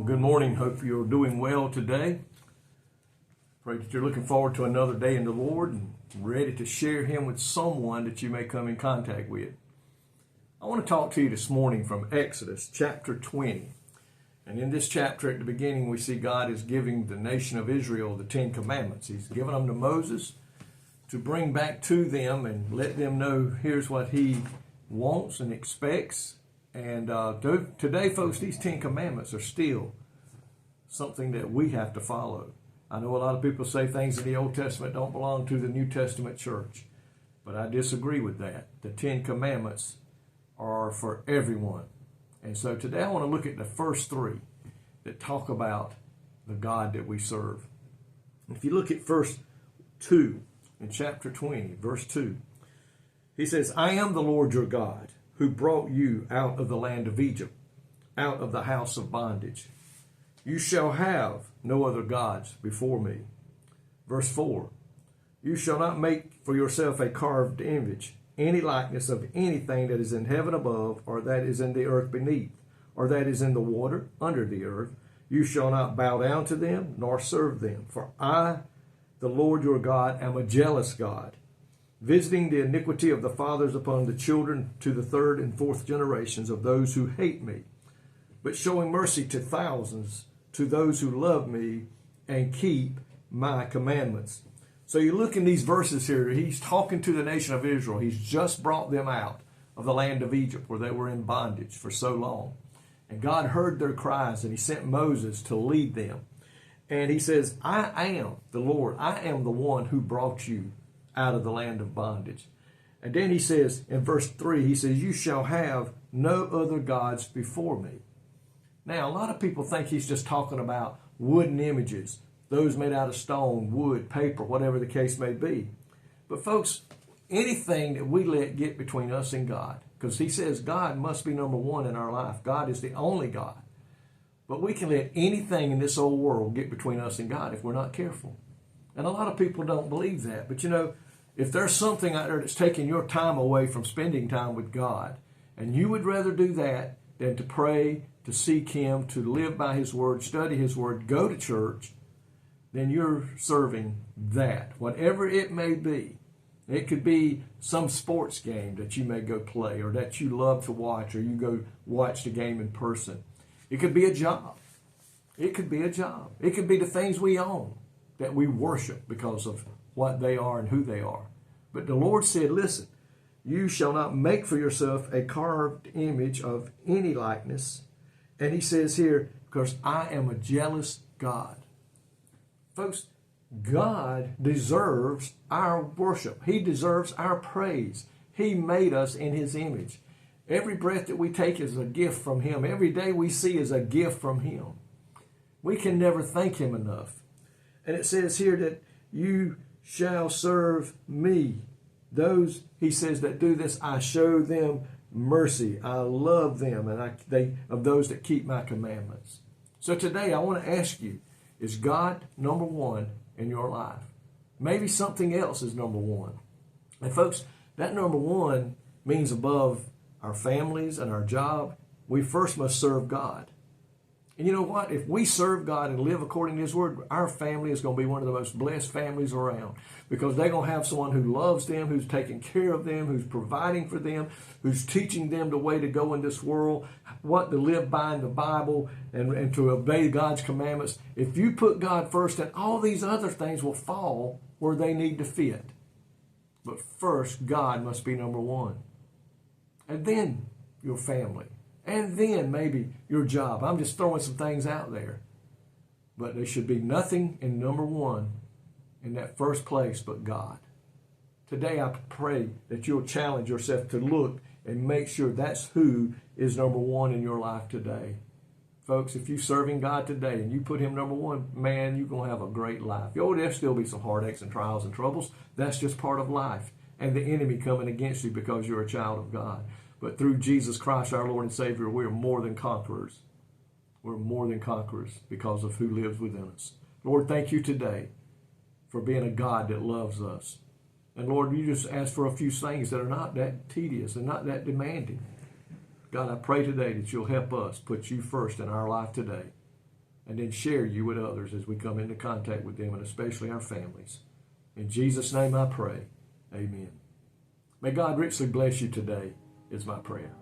Good morning. Hope you're doing well today. Pray that you're looking forward to another day in the Lord and ready to share Him with someone that you may come in contact with. I want to talk to you this morning from Exodus chapter 20. And in this chapter at the beginning, we see God is giving the nation of Israel the 10 Commandments. He's given them to Moses to bring back to them and let them know here's what He wants and expects. And today, folks, these 10 Commandments are still something that we have to follow. I know a lot of people say things in the Old Testament don't belong to the New Testament church, but I disagree with that. The 10 Commandments are for everyone. And so today I want to look at the first three that talk about the God that we serve. If you look at verse 2 in chapter 20, verse 2, he says, I am the Lord your God, who brought you out of the land of Egypt, out of the house of bondage. You shall have no other gods before me. Verse 4, you shall not make for yourself a carved image, any likeness of anything that is in heaven above, or that is in the earth beneath, or that is in the water under the earth. You shall not bow down to them, nor serve them. For I, the Lord your God, am a jealous God, visiting the iniquity of the fathers upon the children to the third and fourth generations of those who hate me, but showing mercy to thousands, to those who love me and keep my commandments. So you look in these verses here, he's talking to the nation of Israel. He's just brought them out of the land of Egypt where they were in bondage for so long. And God heard their cries and He sent Moses to lead them. And He says, I am the Lord. I am the one who brought you out of the land of bondage. And then He says in verse 3, He says, you shall have no other gods before me. Now, a lot of people think He's just talking about wooden images, those made out of stone, wood, paper, whatever the case may be. But folks, anything that we let get between us and God, because He says God must be number one in our life. God is the only God. But we can let anything in this old world get between us and God if we're not careful. And a lot of people don't believe that. But you know, if there's something out there that's taking your time away from spending time with God, and you would rather do that than to pray, to seek Him, to live by His Word, study His Word, go to church, then you're serving that, whatever it may be. It could be some sports game that you may go play or that you love to watch, or you go watch the game in person. It could be a job. It could be a job. It could be the things we own that we worship because of what they are and who they are. But the Lord said, listen, you shall not make for yourself a carved image of any likeness. And He says here, because I am a jealous God. Folks, God deserves our worship. He deserves our praise. He made us in His image. Every breath that we take is a gift from Him. Every day we see is a gift from Him. We can never thank Him enough. And it says here that you shall serve me. Those, He says, that do this, I show them mercy. I love them, and of those that keep my commandments. So today I want to ask you, is God number one in your life? Maybe something else is number one. And folks, that number one means above our families and our job, we first must serve God. And you know what? If we serve God and live according to His Word, our family is going to be one of the most blessed families around, because they're going to have someone who loves them, who's taking care of them, who's providing for them, who's teaching them the way to go in this world, what to live by in the Bible, and to obey God's commandments. If you put God first, then all these other things will fall where they need to fit. But first, God must be number one. And then your family. And then maybe your job. I'm just throwing some things out there. But there should be nothing in number one in that first place but God. Today I pray that you'll challenge yourself to look and make sure that's who is number one in your life today. Folks, if you're serving God today and you put Him number one, man, you're going to have a great life. There'll still be some heartaches and trials and troubles. That's just part of life. And the enemy coming against you because you're a child of God. But through Jesus Christ, our Lord and Savior, we are more than conquerors. We're more than conquerors because of who lives within us. Lord, thank You today for being a God that loves us. And Lord, You just ask for a few things that are not that tedious and not that demanding. God, I pray today that You'll help us put You first in our life today. and then share you with others as we come into contact with them, and especially our families. In Jesus' name I pray. Amen. May God richly bless you today, is my prayer.